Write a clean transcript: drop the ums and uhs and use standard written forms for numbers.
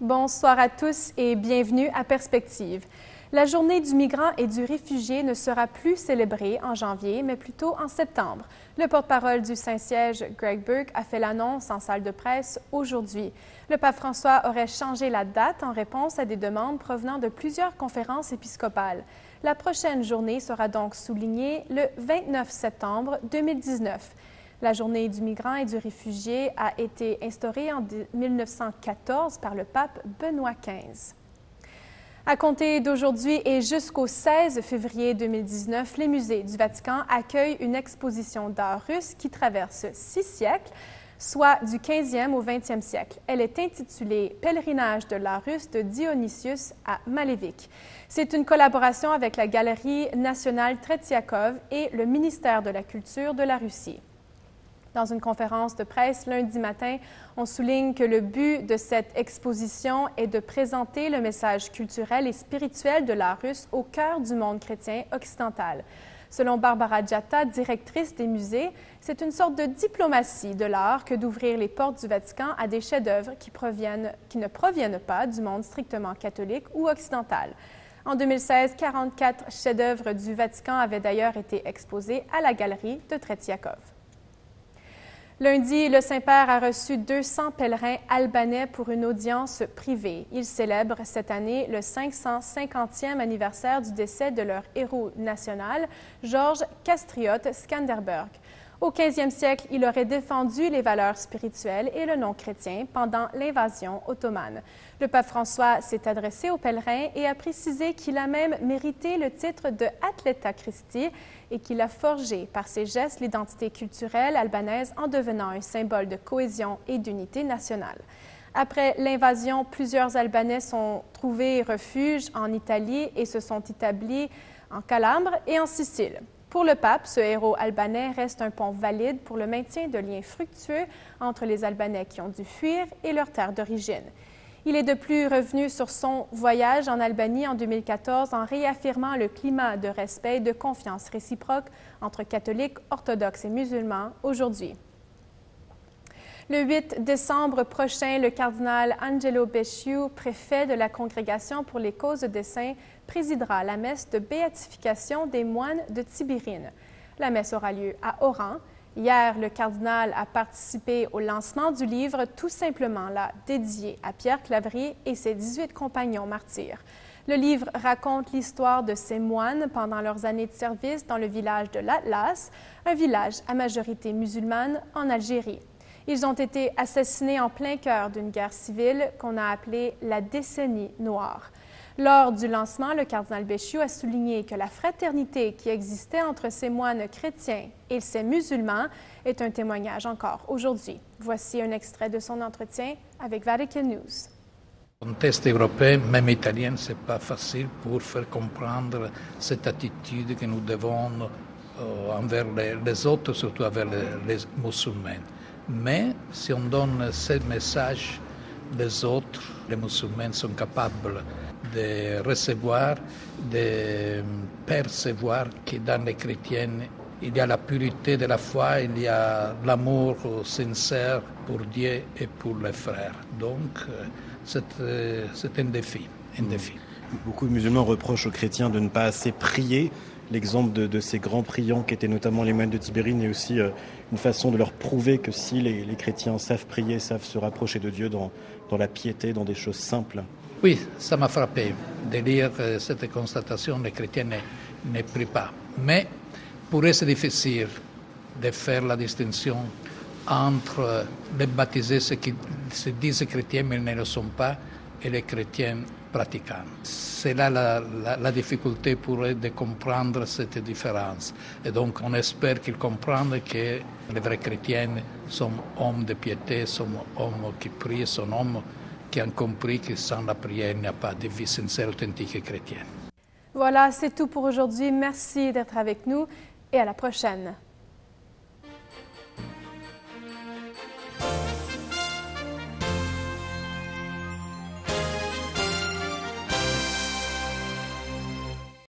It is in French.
Bonsoir à tous et bienvenue à Perspective. La journée du migrant et du réfugié ne sera plus célébrée en janvier, mais plutôt en septembre. Le porte-parole du Saint-Siège, Greg Burke, a fait l'annonce en salle de presse aujourd'hui. Le pape François aurait changé la date en réponse à des demandes provenant de plusieurs conférences épiscopales. La prochaine journée sera donc soulignée le 29 septembre 2019. La journée du migrant et du réfugié a été instaurée en 1914 par le pape Benoît XV. À compter d'aujourd'hui et jusqu'au 16 février 2019, les musées du Vatican accueillent une exposition d'art russe qui traverse 6 siècles, soit du 15e au 20e siècle. Elle est intitulée « Pèlerinage de l'art russe de Dionysius à Malevich ». C'est une collaboration avec la Galerie nationale Tretiakov et le ministère de la Culture de la Russie. Dans une conférence de presse lundi matin, on souligne que le but de cette exposition est de présenter le message culturel et spirituel de l'art russe au cœur du monde chrétien occidental. Selon Barbara Giatta, directrice des musées, c'est une sorte de diplomatie de l'art que d'ouvrir les portes du Vatican à des chefs-d'œuvre qui ne proviennent pas du monde strictement catholique ou occidental. En 2016, 44 chefs-d'œuvre du Vatican avaient d'ailleurs été exposés à la galerie de Tretiakov. Lundi, le Saint-Père a reçu 200 pèlerins albanais pour une audience privée. Ils célèbrent cette année le 550e anniversaire du décès de leur héros national, Georges Kastriot Skanderberg. Au 15e siècle, il aurait défendu les valeurs spirituelles et le non-chrétien pendant l'invasion ottomane. Le pape François s'est adressé aux pèlerins et a précisé qu'il a même mérité le titre de Athleta Christi et qu'il a forgé par ses gestes l'identité culturelle albanaise en devenant un symbole de cohésion et d'unité nationale. Après l'invasion, plusieurs Albanais sont trouvés refuge en Italie et se sont établis en Calabre et en Sicile. Pour le pape, ce héros albanais reste un pont valide pour le maintien de liens fructueux entre les Albanais qui ont dû fuir et leur terre d'origine. Il est de plus revenu sur son voyage en Albanie en 2014 en réaffirmant le climat de respect et de confiance réciproque entre catholiques, orthodoxes et musulmans aujourd'hui. Le 8 décembre prochain, le cardinal Angelo Becciu, préfet de la Congrégation pour les causes des saints, présidera la messe de béatification des moines de Tibérine. La messe aura lieu à Oran. Hier, le cardinal a participé au lancement du livre Tout simplement là, dédié à Pierre Claverie et ses 18 compagnons martyrs. Le livre raconte l'histoire de ces moines pendant leurs années de service dans le village de l'Atlas, un village à majorité musulmane en Algérie. Ils ont été assassinés en plein cœur d'une guerre civile qu'on a appelée la décennie noire. Lors du lancement, le cardinal Becciu a souligné que la fraternité qui existait entre ces moines chrétiens et ces musulmans est un témoignage encore aujourd'hui. Voici un extrait de son entretien avec Vatican News. Dans le contexte européen, même italien, ce n'est pas facile pour faire comprendre cette attitude que nous devons envers les autres, surtout envers les musulmans. Mais si on donne ce message, les autres, les musulmans sont capables de recevoir, de percevoir que dans les chrétiens, il y a la pureté de la foi, il y a l'amour sincère pour Dieu et pour les frères. Donc, c'est un défi, Beaucoup de musulmans reprochent aux chrétiens de ne pas assez prier. L'exemple de ces grands priants qui étaient notamment les moines de Tibérine est aussi une façon de leur prouver que si les chrétiens savent prier, savent se rapprocher de Dieu dans la piété, dans des choses simples. Oui, ça m'a frappé de lire cette constatation, les chrétiens ne prient pas. Mais pour eux, c'est difficile de faire la distinction entre les baptisés, ceux qui se disent chrétiens mais ne le sont pas, et les chrétiens pratiquants. C'est là la difficulté pour eux de comprendre cette différence. Et donc on espère qu'ils comprennent que les vrais chrétiens sont hommes de piété, sont hommes qui prient, sont hommes qui ont compris que sans la prière, il n'y a pas de vie sincère, authentique et chrétienne. Voilà, c'est tout pour aujourd'hui. Merci d'être avec nous et à la prochaine.